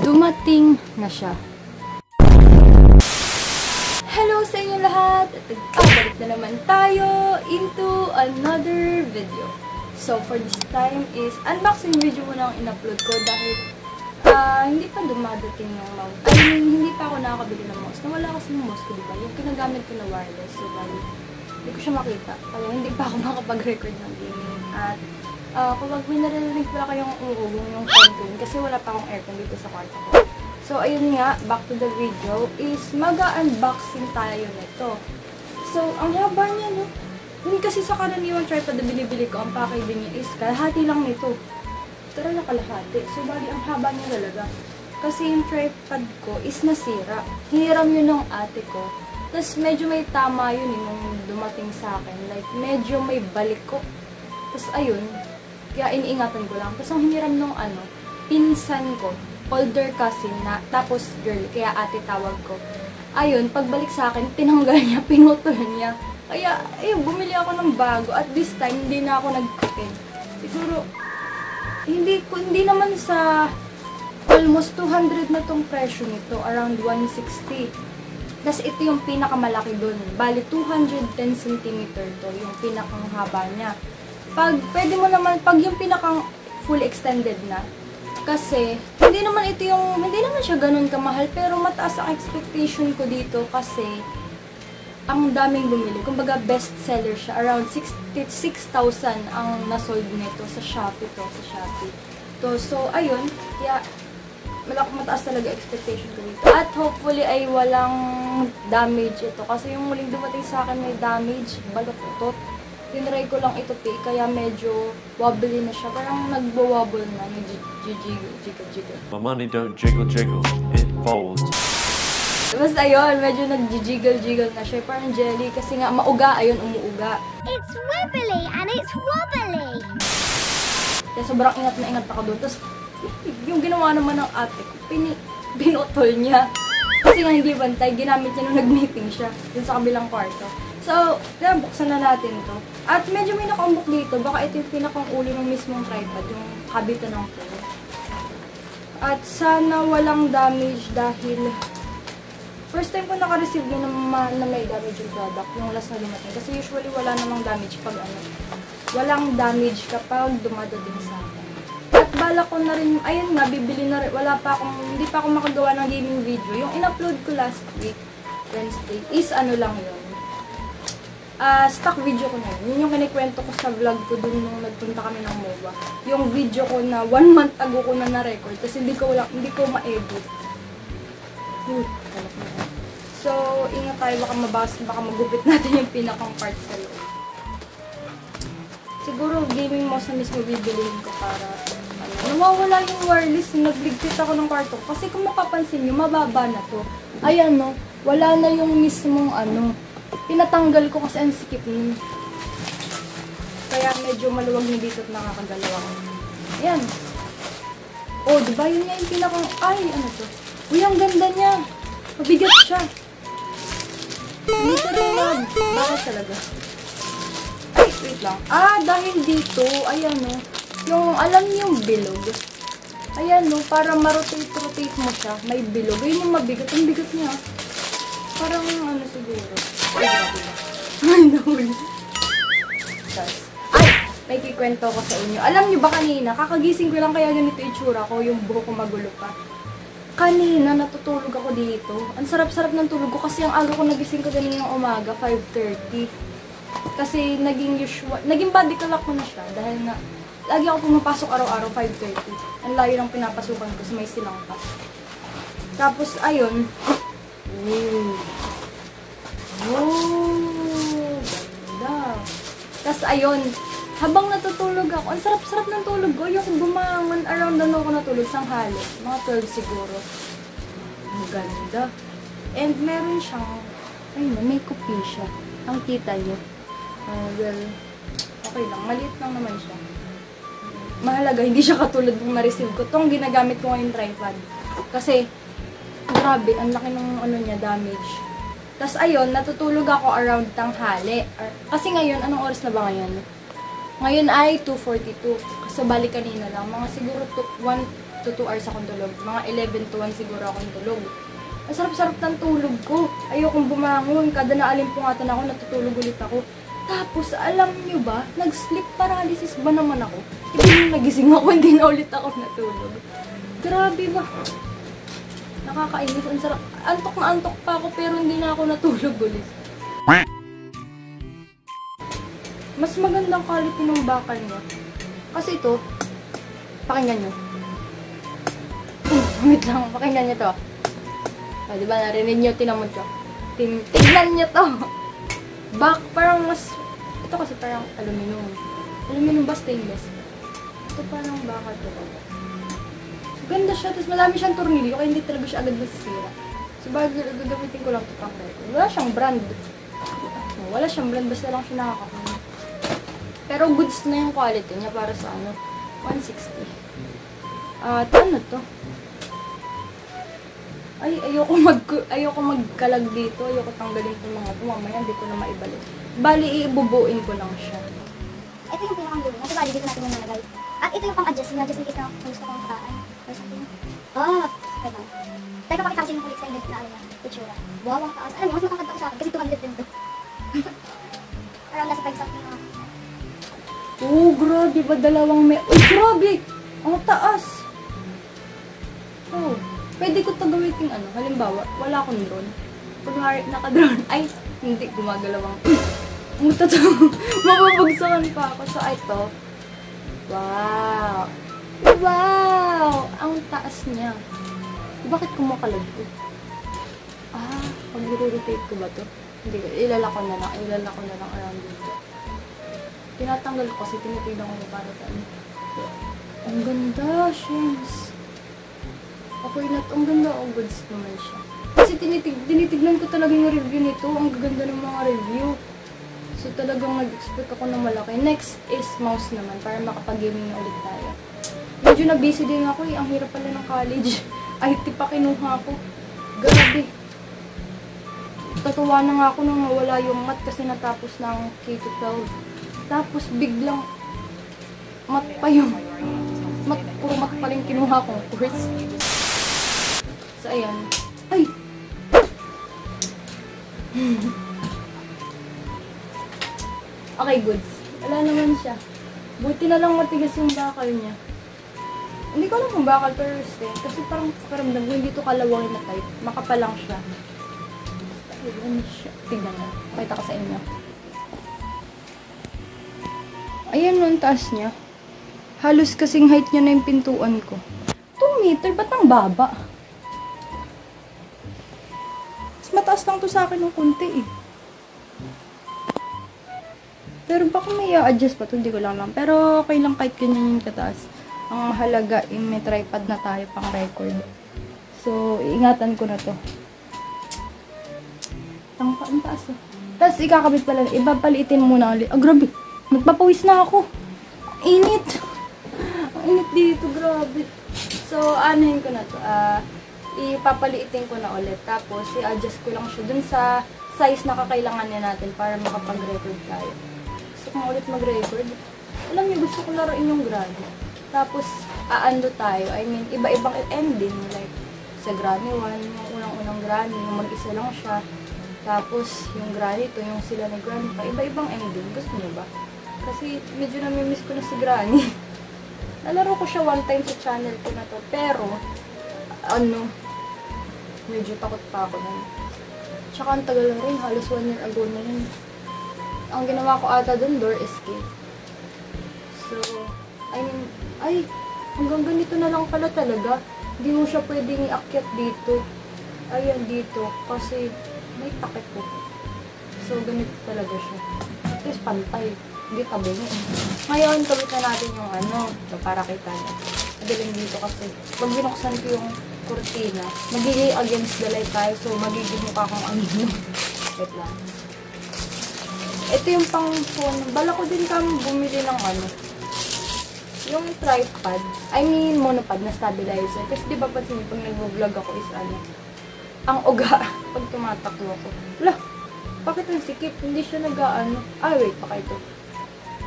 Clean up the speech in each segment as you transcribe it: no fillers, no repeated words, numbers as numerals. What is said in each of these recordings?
dumating na siya. Hello sa inyo lahat! At balik na naman tayo into another video. So for this time is unboxing video muna ang in-upload ko dahil hindi pa dumadating yung mouse. Hindi pa ako nakakabili ng mouse. Nawala kasi yung mouse ko, diba? Yung kinagamit ko na wireless. So hindi ko siya makita. Kaya hindi pa ako makapag-record ng gaming. At kapag may narinig pala kayong uugong yung fan ko, kasi wala pa akong aircon dito sa kwarto ko. So, ayun nga, back to the video, is mag-unboxing tayo nito. So, ang haba niya, no? Hindi kasi sa karaniwang tripod na binibili ko, ang packaging niya is kalahati lang nito. Tara na kalahati. So, bali, ang haba niya talaga. Kasi yung tripod ko is nasira. Hiniram yun ng ate ko. Tapos, medyo may tama yun nung dumating sa akin. Like, medyo may balik ko. Tapos, ayun, kaya iniingatan ko lang. Tapos, ang hiniram nung pinsan ko, older cousin na, tapos girl, kaya ate tawag ko. Ayun, pagbalik sa akin, tinanggal niya, pinutol niya. Kaya, ayun, bumili ako ng bago. At this time, hindi na ako nagtipid. Siguro, hindi naman sa almost 200 na tong presyo nito. Around 160. Tapos, ito yung pinakamalaki dun. Bali, 210 cm to, yung pinakang haba niya. Pwede mo naman, pag yung pinakang full extended na, kasi, hindi naman siya ganun kamahal, pero mataas ang expectation ko dito kasi ang daming bumili. Kumbaga, best seller siya. Around 6,000 ang nasold nito sa Shopee So, ayun. Kaya, mataas talaga expectation ko dito. At hopefully ay walang damage ito. Kasi yung muling dumating sa akin may damage, balot-utot. Tinry ko lang ito kaya medyo wobbly na siya. Parang nagbo-wobble na, nag-jiggle. My money don't jiggle, it folds. Basta ayun, medyo nag-jiggle na siya. Parang jelly kasi nga mauga, ayun, umuuga. It's wibbly and it's wobbly. Kaya sobrang ingat na ingat ako doon. Tapos, yung ginawa naman ng ate ko, binutol niya. Kasi nga hindi bantay, ginamit niya nung nag-meeting siya dun sa kabilang kwarto. So, kaya buksan na natin to. At medyo may nakaumbok dito. Baka ito yung pinakang ulo ng mismong tripod, yung kabito ng phone. At sana walang damage dahil first time ko naka-receive na may damage yung product, yung last na dumating. Kasi usually wala namang damage pag walang damage kapag dumadating sa akin. At bala ko na rin, ayun nga, bibili na rin. Hindi pa ako makagawa ng gaming video. Yung in-upload ko last week, Wednesday, is lang yun. Stock video ko na yun. Yun yung kinikwento ko sa vlog ko dun nung nagpunta kami ng MOA. Yung video ko na 1 month ago ko na na-record kasi hindi ko ma-edit. So, ingat tayo, baka magupit natin yung pinakang part sa loob. Siguro gaming mouse na mismo bibilihin ko para nawawala yung wireless. Nagligpit ako ng kwarto kasi kung mapapansin nyo, mababa na to. Ayan no, wala na yung mismong pinatanggal ko kasi ang sikip nun. Kaya medyo maluwag na dito at nakakagalaw ako. Ayan. Oh, diba? Yun nga yung pinakang... Ay, ano to? Uy, ang ganda niya. Mabigat siya. Hindi ko rin lang. Bakit talaga? Ay, wait lang. Dahil dito, ayan no. Yung, alam niyo yung bilog. Ayan no, para ma-rotate mo siya. May bilog. Ayun yung mabigat. Ang bigat niya. Parang siguro. Ay, nawin. Ay, may kikwento ko sa inyo. Alam niyo ba kanina, kakagising ko lang kaya ganito itsura ko, yung buhok ko magulo pa. Kanina, natutulog ako dito. Ang sarap-sarap ng tulog ko kasi ang aga ko nagising ko ganyan ng umaga, 5:30. Kasi naging body clock ko na siya dahil nga, lagi ako pumapasok araw-araw, 5:30. Ang layo ng pinapasukan ko sa may silang pa. Tapos, ayun. Ganda. Tapos, ayun, habang natutulog ako, ang sarap-sarap ng tulog ko. Yung bumangon around ako natulog sang halo. Mga 12 siguro. Ang ganda. And meron siyang, ayun, may kupi siya. Ang kita niyo. Well, okay lang. Maliit lang naman siya. Mahalaga, hindi siya katulad ng na-receive ko. Itong ginagamit ko ngayon tripod. Kasi, grabe, ang laki ng niya, damage. Tapos ayun, natutulog ako around tanghali. Kasi ngayon, anong oras na ba ngayon? Ngayon ay 2:42. So, bali kanina lang. Mga siguro to 2 hours akong tulog. Mga 11 to 1 siguro akong tulog. Ang sarap-sarap ng tulog ko. Ayokong bumangon. Kada naaalimpungatan ako, natutulog ulit ako. Tapos, alam nyo ba, nag-sleep paralysis ba naman ako? Hindi nung nagising ako, hindi na ulit ako natulog. Grabe ba? Nakakainis. Ang sarap. Antok na antok pa ako, pero hindi na ako natulog ulit. Mas magandang quality ng bakal niya. Kasi ito, pakinggan nyo. Wait lang, pakinggan nyo to. O, diba, narinig nyo, tinamod ko. Tignan nyo to. Parang mas, ito kasi parang aluminum. Aluminum ba stainless? Ito parang bakal to. Ganda siya, tapos marami siyang tornilyo, kaya hindi talaga siya agad masisira. So, gagamitin ko lang ito pang record. Wala siyang brand. Wala siyang brand, basta lang siya nakakakuha. Pero goods na yung quality niya para sa 160. Ano to? Ay, ayoko magkalag dito. Ayoko tanggalin itong mga ito. Mamaya, hindi ko na maibalik. Bali, ibubuin ko lang siya. Ito yung pinakang dulo. Nasa bali dito natin yung nalagay. At ito yung pang-adjust. Yung-adjust yung kita kung gusto kong kakaan. Or something. Wait lang. Teka, pakita kasi yung full extended na itsura. Wow, ang taas. Alam mo, mas makakanta ko sa akin kasi 200 din to. Around nasa 5 something na. Oh, grabe ba? Dalawang Uy, grabe! Ang taas! Oh, pwede ko ito gamitin halimbawa, wala akong drone. Kunwari, naka-drone. Ay, hindi, gumagalawang. Ang totoo. Mababagsakan pa ako. So, ito. Wow! Wow! Ang taas niya. Bakit kumakalag ko? Pag i-rotate ko ba to? Hindi, ilalako na lang around dito. Tinatanggal ko kasi tinitignan ko para sa Ang ganda, Shems. Okay na ang ganda, goods naman siya. Kasi tinitignan ko talaga yung review nito. Ang ganda ng mga review. So talagang nag-expect ako ng malaki. Next is mouse naman para makapag-gaming na ulit tayo. Medyo na busy din ako eh. Ang hirap pala ng college. IT pa kinuha ko. Grabe. Tatuwa na nga ako nung nawala yung math kasi natapos ng K-12. Tapos biglang mat pa yung puro mat pa rin kinuha kong course. So ayan. Ay! Okay, goods. Wala naman siya. Buti na lang matigas yung bakal niya. Hindi ko alam kung bakal to resist kasi parang pakiramdam ko hindi to kalawangin na type. Makapal lang siya. Ayan siya. Tignan na. Pakita ko sa inyo. Ayan no, ang taas niya. Halos kasing height niya na yung pintuan ko. 2 meter? Ba't ang baba? Mas mataas lang to sa akin ng kunti eh. Pero baka may i-adjust pa to, hindi ko lang alam. Pero okay lang kahit ganyan yung kataas. Ang mahalaga, may tripod na tayo pang record. So, iingatan ko na to. Ang taas oh. Tapos ikakabit pala, ibabalitin muna ulit. Grabe! Magpapawis na ako. Init. Ang init dito, grabe. So, anuhin ko na to. Ipapaliitin ko na ulit. Tapos, i-adjust ko lang siya dun sa size na kakailanganin natin para makapag-record tayo. Gusto ko ulit mag-record. Alam niyo, gusto ko laruin yung granny. Tapos, aando tayo. I mean, iba-ibang ending. Like, sa granny 1, yung unang-unang granny, yung mag-isa lang siya. Tapos, yung granny to, yung sila na granny pa. Iba-ibang ending. Gusto niyo ba? Kasi medyo namimiss ko na si Granny. Nalaro ko siya one time sa channel ko na to. Pero, medyo takot pa ako nun. Tsaka ang tagal na rin. Halos 1 year ago na yun. Ang ginawa ko ata dun, door escape. So, I mean, hanggang ganito na lang pala talaga. Hindi mo siya pwedeng iakyat dito. Ayan dito. Kasi, may takip ko. So, ganito talaga siya. At least, pantay. Hindi tabi mo. Ngayon, kabit na natin yung ito para kita nyo. Madaling dito kasi. Pag binuksan ko yung kurtina, magiging against the light tayo. So, magiging mukha kong Wait lang. Ito yung pang phone. Bala ko din bumili ng yung tripod. I mean, monopod na stabilizer. Kasi di ba pansin pag nag-vlog ako is ang uga pag tumatakbo ako. Wala. Bakit ang sikip? Hindi siya wait, baka ito.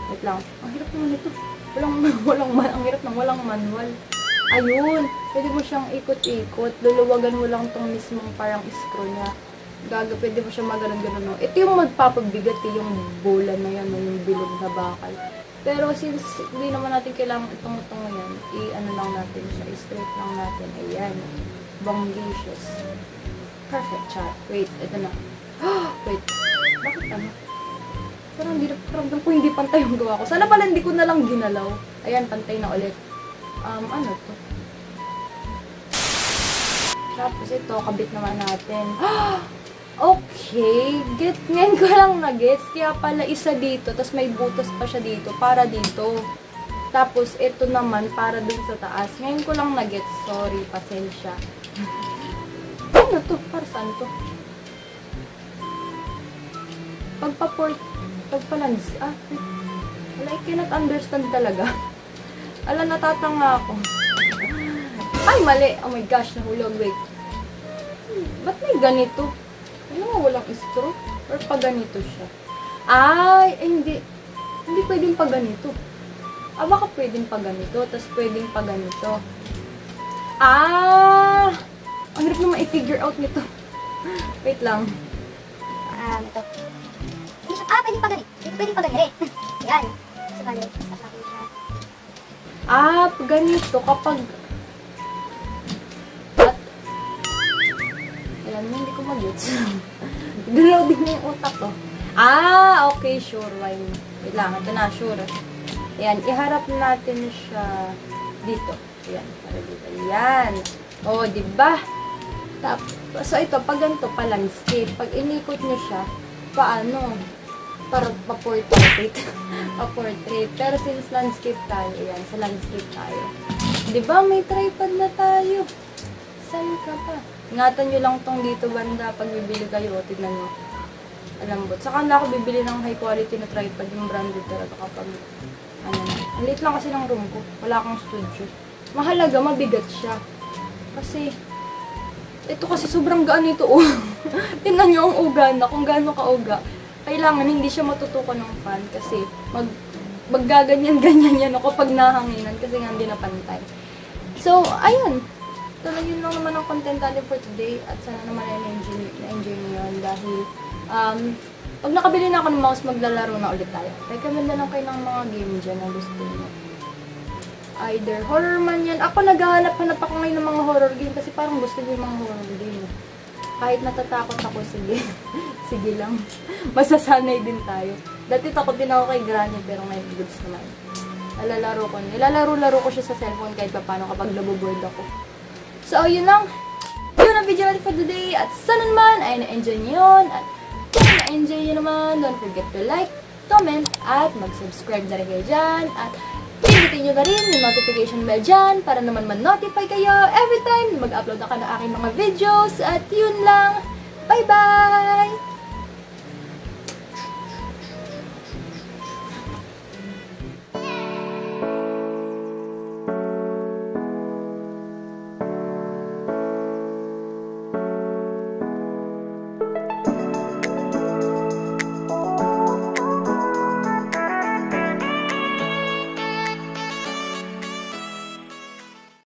Wait lang. Ang hirap naman ito. Ang hirap ng walang manual. Ayun, pwede mo siyang ikot-ikot. Luluwagan mo lang tong mismong parang screw niya. Pwede mo siyang maganon-ganon. No? Ito yung magpapabigat yung bola na yan, no? Yung bilog na bakal. Pero since hindi naman natin kailangan itong yan, i-ano lang natin siya, i-straight lang natin. Ayan. Bongacious. Perfect shot. Wait, ito na. Wait. Bakit ano? Parang ramdam ko hindi pantay yung gawa ko. Sana pala hindi ko na lang ginalaw. Ayan, pantay na ulit. Ano to? Tapos ito, kabit naman natin. Okay. Ngayon ko lang na-gets. Kaya pala isa dito, tapos may butas pa siya dito, para dito. Tapos ito naman, para dun sa taas. Ngayon ko lang na-gets. Sorry, pasensya. Ano to? Para saan to? Pagpalans. Wala, I cannot understand talaga. Ala, natatanga ako. Ay, mali. Oh my gosh, nahulog. Wait. Ba't may ganito? Ano nga, walang straw? Or pa ganito siya? Ay, hindi. Hindi pwedeng pa ganito. Baka pwedeng pa ganito, tapos pwedeng pa ganito. Ang hirap naman i-figure out nito. Wait lang. Ito. Pwedeng pa ganito. Pwedeng pa ganito. Yan. So, bali, stop natin siya. Ganito kapag alam mo, hindi ko mag-gets. Downloading na yung utak ko. Okay, sure. Why? Wait lang, ito na, sure. Ayan, iharap natin siya dito. Ayan, para dito. Ayan. Diba? So, ito, pag ganito, pa-landscape. Pag inikot nyo siya, paano? Para pa-portrait. Pa-portrait. Pero since landscape tayo, ayan, sa landscape tayo. Diba, may tripod na tayo. Saan ka pa? Ingatan nyo lang tong dito banda pag bibili kayo. Tignan nyo. Alambot. Saka na ako bibili ng high quality na tripod. Yung branded talaga kapag ang liit lang kasi ng room ko. Wala akong studio. Mahalaga, mabigat siya. Kasi ito kasi sobrang gaan ito. Tingnan nyo ang uga na. Kung gaano ka-uga. Kailangan hindi siya matutukan ng fan. Kasi maggaganyan-ganyan yan ako pag nahanginan. Kasi nga hindi na pantay. So, ayun. So, yun lang naman ang content natin for today at sana naman na-enjoy nyo yun dahil pag nakabili na ako ng mouse, maglalaro na ulit tayo. Recommend na lang kayo ng mga game dyan na gusto nyo. Either horror man yan. Ako naghahanap-hanap ako ngayon ng mga horror game kasi parang gusto nyo yung mga horror game. Kahit natatakot ako, sige. Sige lang. Masasanay din tayo. Dati takot din ako kay Granny pero ngayon goods naman. Nilalaro ko siya sa cellphone kahit pa paano kapag naboboard ako. So, yun lang. Yun ang video natin for today. At sana naman ay na-enjoy nyo yun. At kung na-enjoy nyo naman, don't forget to like, comment, at mag-subscribe na rin kayo dyan. At pindutin nyo na rin yung notification bell dyan para naman ma-notify kayo every time na mag-upload ako ng aking mga videos. At yun lang. Bye-bye!